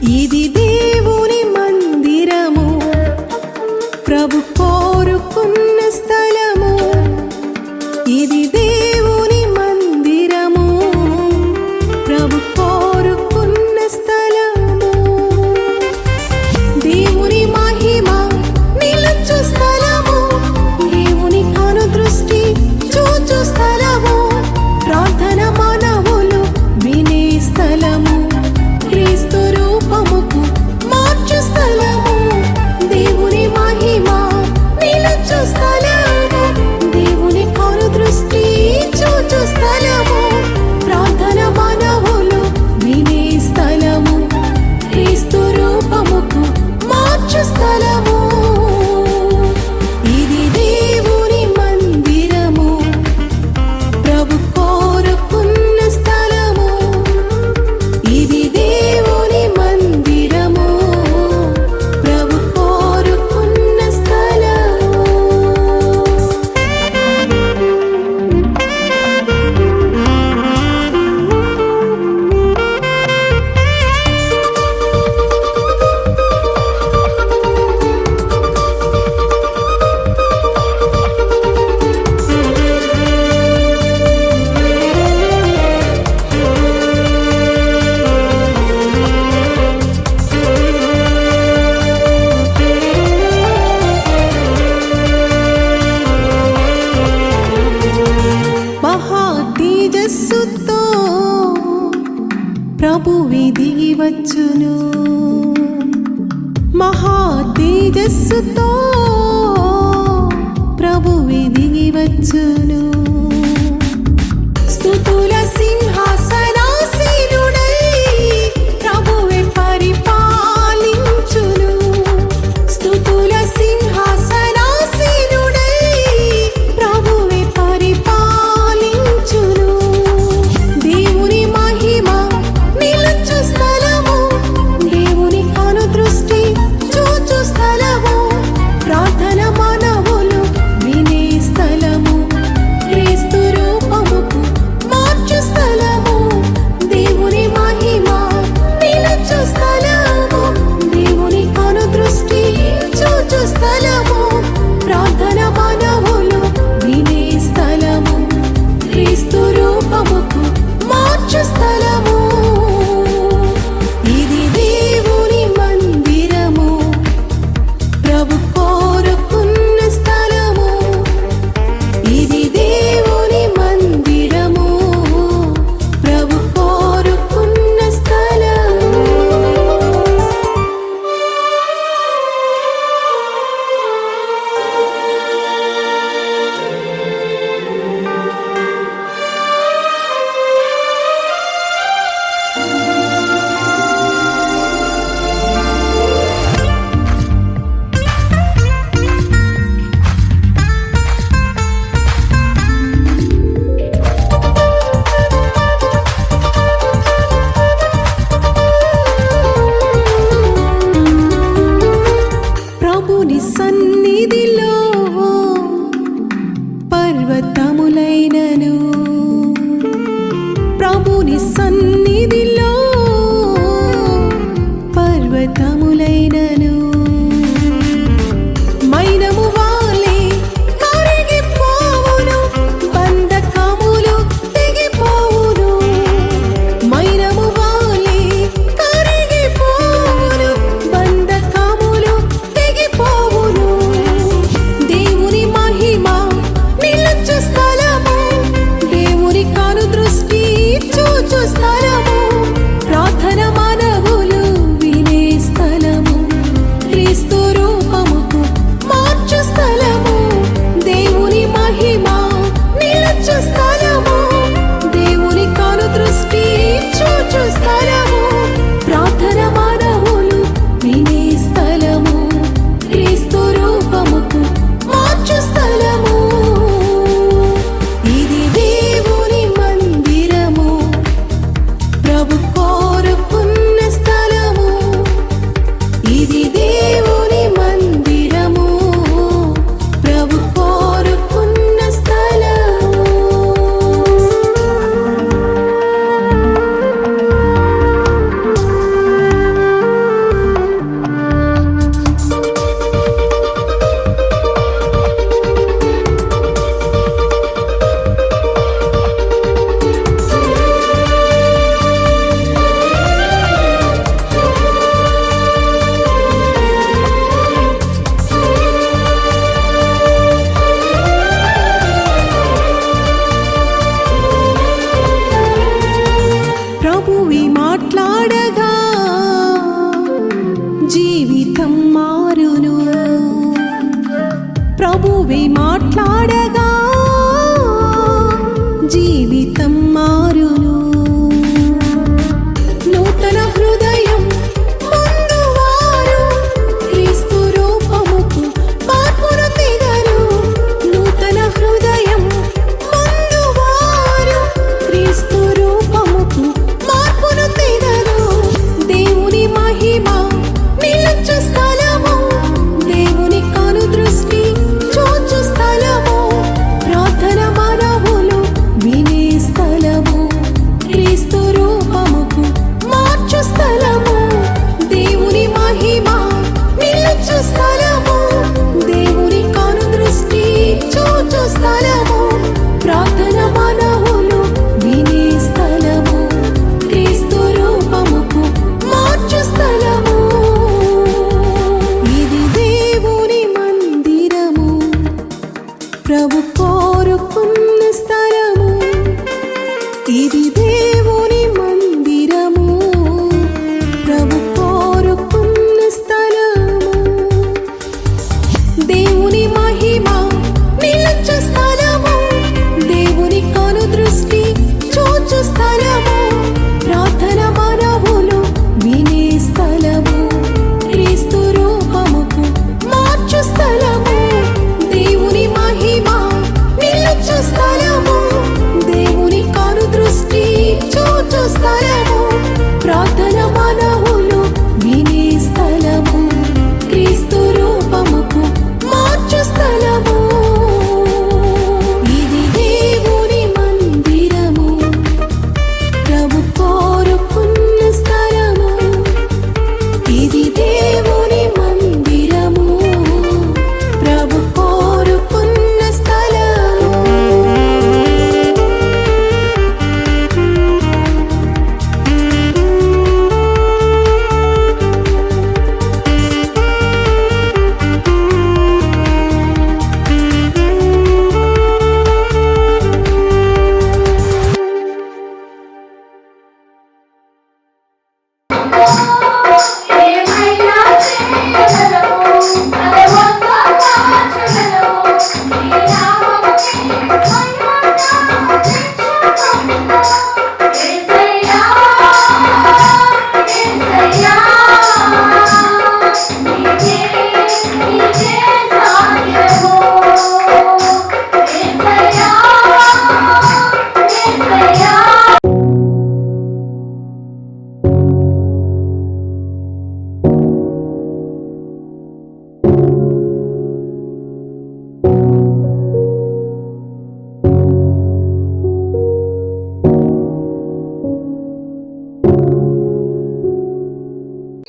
ఇది దేవుని మందిరము, ప్రభు కోరుకున్న స్థలము. ఇది దేవుని మందిరము, ప్రభు కోరుకున్న స్థలము. దేవుని మహిమ నిలుచు స్థలము, దేవుని కనుదృష్టి చూచు స్థలము. ప్రార్థన మానవులు వినే స్థలము, క్రీస్తు రూపముకు మార్చు స్థలము. దేవుని మహిమ నిలుచు స్థలము, దేవుని కనుదృష్టి చూచు స్థలము. ప్రార్థన మానవులు వినే స్థలము, క్రీస్తు రూపముకు మార్చు స్థలము. ఇది దేవుని మందిరము, ప్రభు కోరుకున్న స్థలము. ఇది దేవుని మందిరము, ప్రభు కోరుకున్న స్థలము. మహా తేజస్సుతో ప్రభువే దిగి వచ్చును. మహా తేజస్సుతో ప్రభువే దిగి వచ్చును. స్తుతుల సింహాసనాసీనుడై ప్రభువే పరిపాలించును. స్తుతుల సింహాసనాసీనుడై ప్రభువే పరిపాలించును. దేవుని మహిమ నిలుచు స్థలము, దేవుని కనుదృష్టి చూచు స్థలము. ప్రార్థన మానవులు వినే స్థలము, క్రీస్తు రూపముకు మార్చు స్థలము. దేవుని మహిమ నిలుచు స్థలము, దేవుని కనుదృష్టి చూచు స్థలము. ప్రార్థన మానవులు వినే స్థలము, క్రీస్తు రూపముకు మార్చు స్థలము. ఇది దేవుని మందిరము, ప్రభు కోరుకున్న స్థలము. ఇది దేవుని మందిరము, ప్రభు కోరుకున్న స్థలము. ప్రభుని సన్నిధిలో పర్వతములైనను, ప్రభుని సన్నిధిలో పర్వతములైనను మైనము వాలే కరిగిపోవును. బంధకములు తెగిపోవును. మైనము వాలే కరిగిపోవును. బంధకములు తెగిపోవును. దేవుని మహిమ నిలుచు స్థలము, దేవుని కనుదృష్టి చూచు స్థలము. ప్రార్థన మానవులు వినే స్థలము,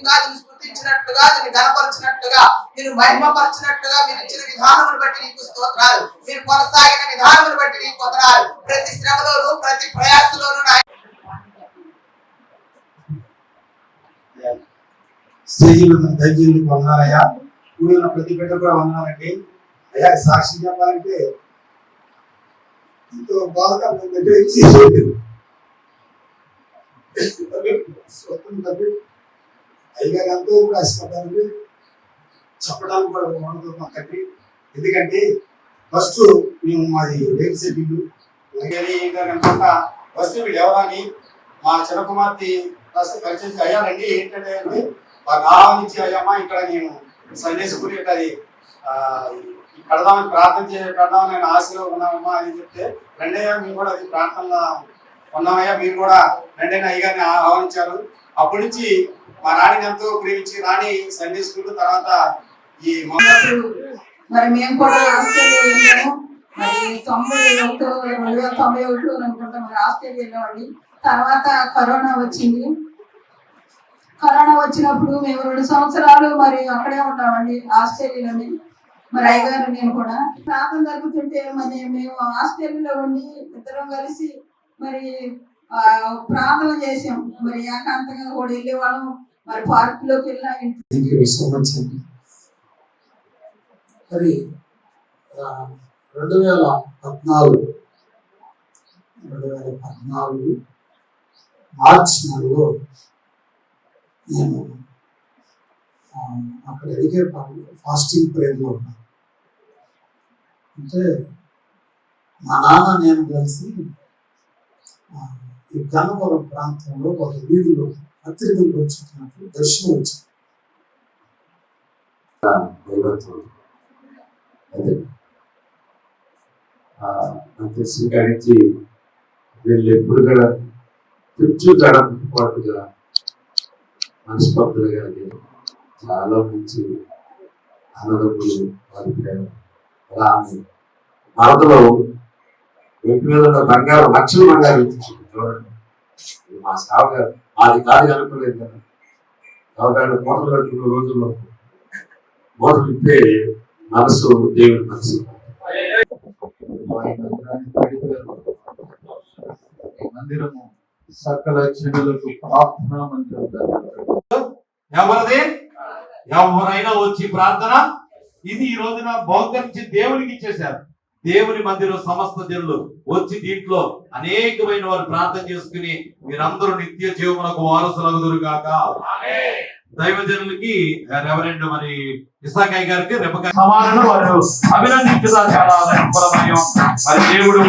ప్రత్యేకంగా నిన్ను స్తుతించినట్లుగా, నిన్ను గణపరిచినట్లుగా, నిన్ను మహిమపరిచినట్లుగా మీరు ఇచ్చిన విధానమును బట్టి నీకు స్తోత్రాలు. మీరు కొనసాగిన విధానమును బట్టి నీకు వందనాలు. ప్రతి శ్రమలోను ప్రతి ప్రయాసలోను స్టేజీలో దైవజనులకు వందనాలయ్యా. కూడిన ప్రతి బిడ్డ కూడా వందనాలండి. అయ్యా సాక్షి చెప్పాలంటే ఎంతో బాగా అయ్యగారు ఎంతో ప్రయాసపడ్డారండి. చెప్పడానికి కూడా ఉండదు మాకండి. ఎందుకంటే ఫస్ట్ మేము మాది రేపు సెటిల్ అనుకుంటా ఫస్ట్ వీళ్ళు ఎవరని మా చిన్న కుమార్తె పరిచయం అయ్యారండి. ఏంటంటే అంటే మాకు ఆహ్వానించి అయ్యమ్మా ఇక్కడ నేను సండే స్కూల్ అది పెడదామని పెడదామని నేను ఆశలో ఉన్నామమ్మా అని చెప్తే రెండయ్య మేము కూడా అది ప్రార్థనలో ఉన్నామయ్యా, మీరు కూడా రెండైనా అయ్యగారిని ఆహ్వానించారు. అప్పటి నుంచి మా రాణిని ఎంతో ప్రేమించి రాణి సండే స్కూల్ తర్వాత ఈ మరి మేము కూడా ఆస్ట్రేలియా వెళ్ళాము. మరి 2091 అనుకుంటా మరి ఆస్ట్రేలియా వెళ్ళామండి. తర్వాత కరోనా వచ్చింది. కరోనా వచ్చినప్పుడు మేము 2 సంవత్సరాలు మరి అక్కడే ఉన్నామండి ఆస్ట్రేలియాలోని. మరి అయ్యగారు నేను కూడా ప్రార్థన జరుగుతుంటే మరి మేము ఆస్ట్రేలియాలో ఉండి ఇద్దరం కలిసి మరి ప్రార్థన చేసాం. మరి ఏకాంతంగా కూడా వెళ్ళేవాళ్ళం. మరి పార్కులోకి వెళ్ళాం. మరి 2014 మార్చ్ నెలలో నేను అక్కడ ఎదిగే ఫాస్టింగ్ ప్రేయర్లో ఉన్నాను. అంటే మా నాన్న నేను కలిసి ఈ గన్నవరం ప్రాంతంలో ఒక వీధిలో పత్రికలు వచ్చుతున్నప్పుడు దర్శనం వచ్చింది. అదే నాకు తెలిసిన కాడికి వీళ్ళు ఎప్పుడు కూడా పాటుగా మనస్పర్ధలు కానీ చాలా మంచి అన్నదమ్ములు వారి ప్రేమ అలా భారతలో వెంటి మీద ఉన్న బంగారు లక్షల బంగారు చూడండి. మా సావుగారు అది కాదు అనుకోలేదు కదా. సావుగారు మూటలు కట్టుకున్న రోజుల్లో మూటలు ఇప్పే మనసు దేవుడి మనసు. మందిరము సకల జనులకు ప్రార్థన మందిరం. ఎవరిది? ఎవరైనా వచ్చి ప్రార్థన ఇది ఈ రోజున బౌద్ధంచి దేవునికి ఇచ్చేశారు. దేవుని మందిరం సమస్త జనులు వచ్చి దీంట్లో అనేకమైన వారు ప్రార్థన చేసుకుని మీరందరూ నిత్య జీవమునకు వారసులగుదురు గాక. దైవజనులకి రెవరెండ్ మరి ఇసాకాయ్ గారికి సమానం వారు అభినందించుతారు. చాలా సంపూర్ణమయం. మరి దేవుడు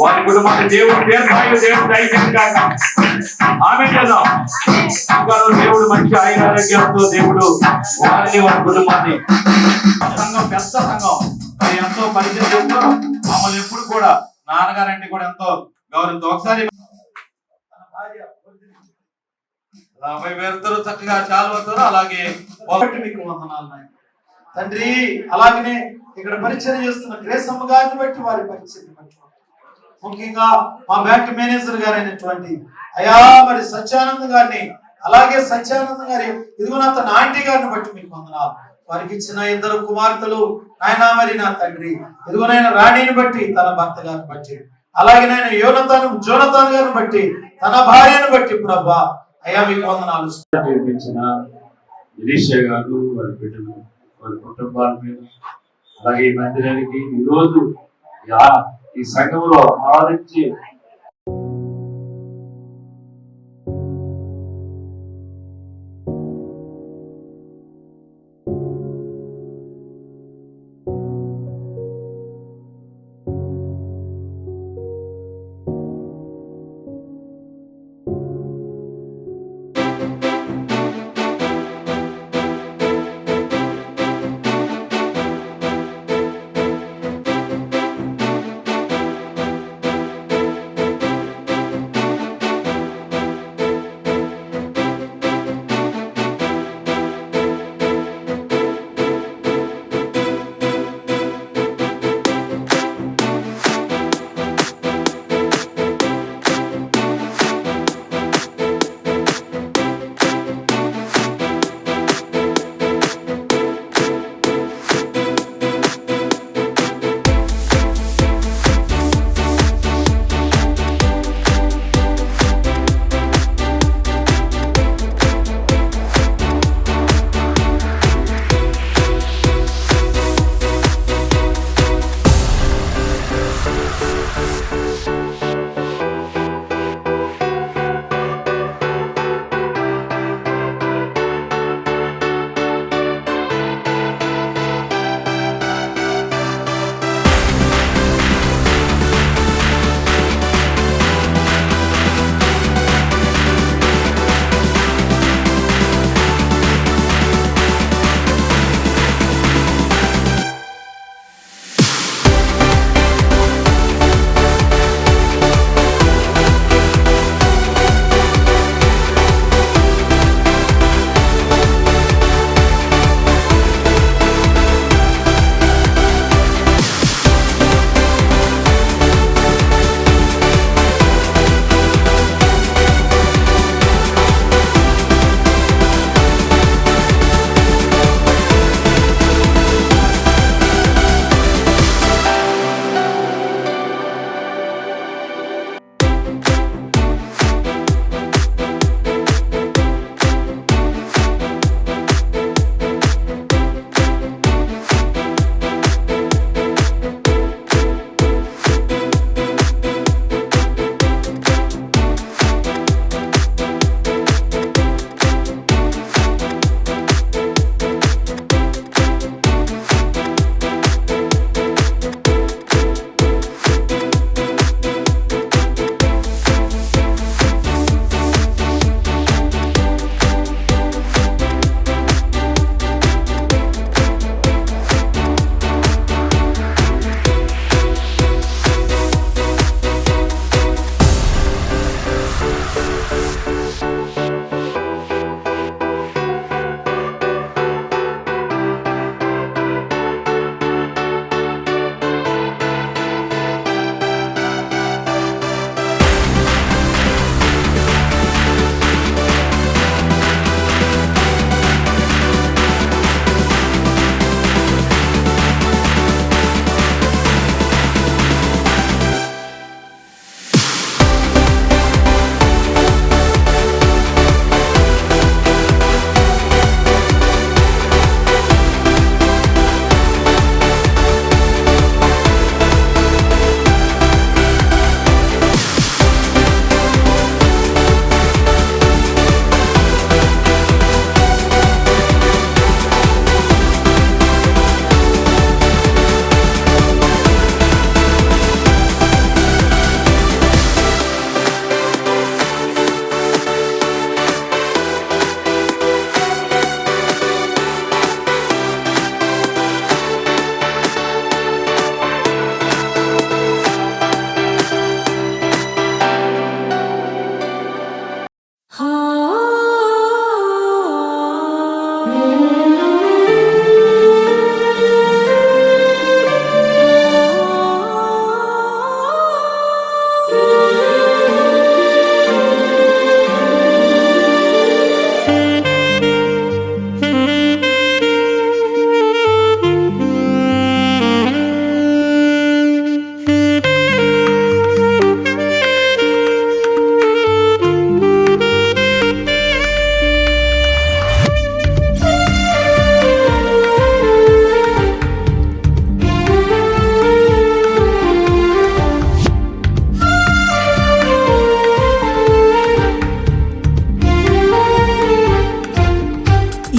వారి కుటుంబాన్ని దేవుడు దేవుడు దయచేయగాక. ఆమె కదా దేవుడు మంచి ఆరోగ్యంతో దేవుడు వారిని వారి కుటుంబాన్ని సంఘం పెద్ద సంఘం మరి ఎంతో పరిచయం చేస్తూ మమ్మల్ని ఎప్పుడు కూడా నాన్నగారంటే కూడా ఎంతో గౌరవంతో ఒకసారి వేరుతారు చక్కగా చాలుతారు. అలాగే మీకు వందనాలు నాయన తండ్రి. అలాగనే ఇక్కడ పరిచయం చేస్తున్న గ్రేసమ్మ గారిని బట్టి వారి పరిచయం బట్టి ముఖ్యంగా మా బ్యాంక్ మేనేజర్ గారైనటువంటి అయా మరి సత్యానంద్ గారిని, అలాగే సత్యానంద్ గారి ఇదిగోనంత ఆంటీ గారిని బట్టి మీకు వందనాలు. వారికి ఇచ్చిన 2 కుమార్తెలు ఆయన మరి నా తండ్రి ఇదిగోనైనా రాణిని బట్టి తన భర్త గారిని బట్టి, అలాగే నాయన జోనతాన్ గారిని బట్టి తన భార్యను బట్టి ప్రభా అయ్యా మీకు వందనాలు. నిర్మించిన గిరీషయ్య గారు వారి బిడ్డలు వారి కుటుంబాల మీద అలాగే ఈ మందిరానికి ఈరోజు ఈ సంఘంలో ఆదరించి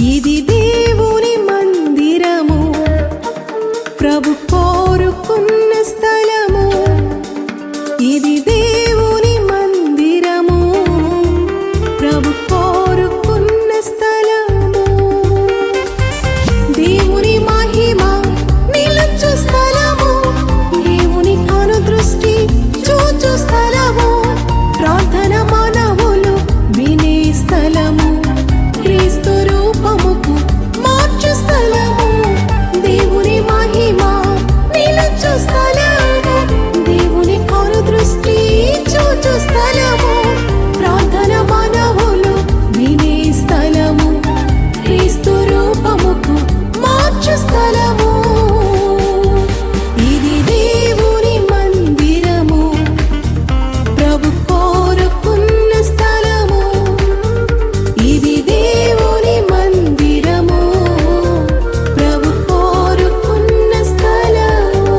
ఇది దేవుని మందిరము, ప్రభు కోరుకున్న స్థలము. ఇది దేవుని మందిరము, ప్రభు కోరుకున్న స్థలము. దేవుని మహిమ నిలుచు స్థలము, దేవుని కనుదృష్టి చూచు స్థలము. ప్రార్థన మానవులు వినే స్థలము, క్రీస్తు రూపముకు మార్చు స్థలము. దేవుని మహిమ నిలుచు స్థలము, దేవుని కనుదృష్టి చూచు స్థలము. ప్రార్థన మానవులు వినే స్థలము, క్రీస్తు రూపముకు మార్చు స్థలము. ఇది దేవుని మందిరము, ప్రభు కోరుకున్న స్థలము. ఇది దేవుని మందిరము, ప్రభు కోరుకున్న స్థలము.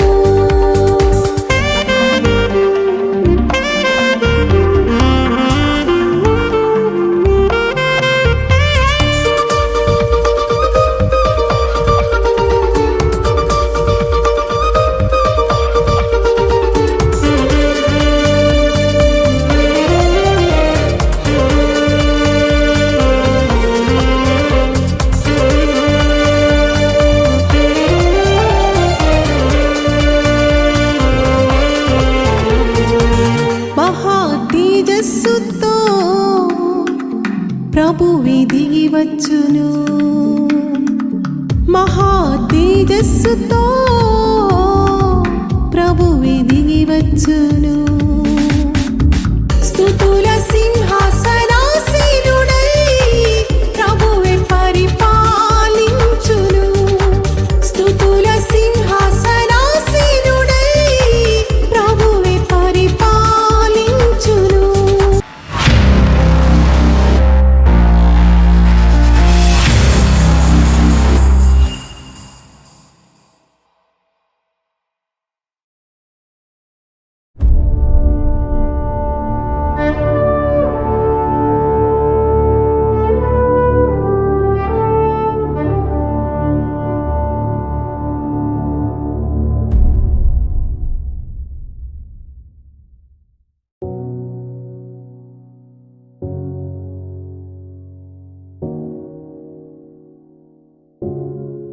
మహా తేజస్సుతో ప్రభువే దిగి వచ్చును. మహా తేజస్సుతో ప్రభువే దిగి వచ్చును. స్తుతుల సింహ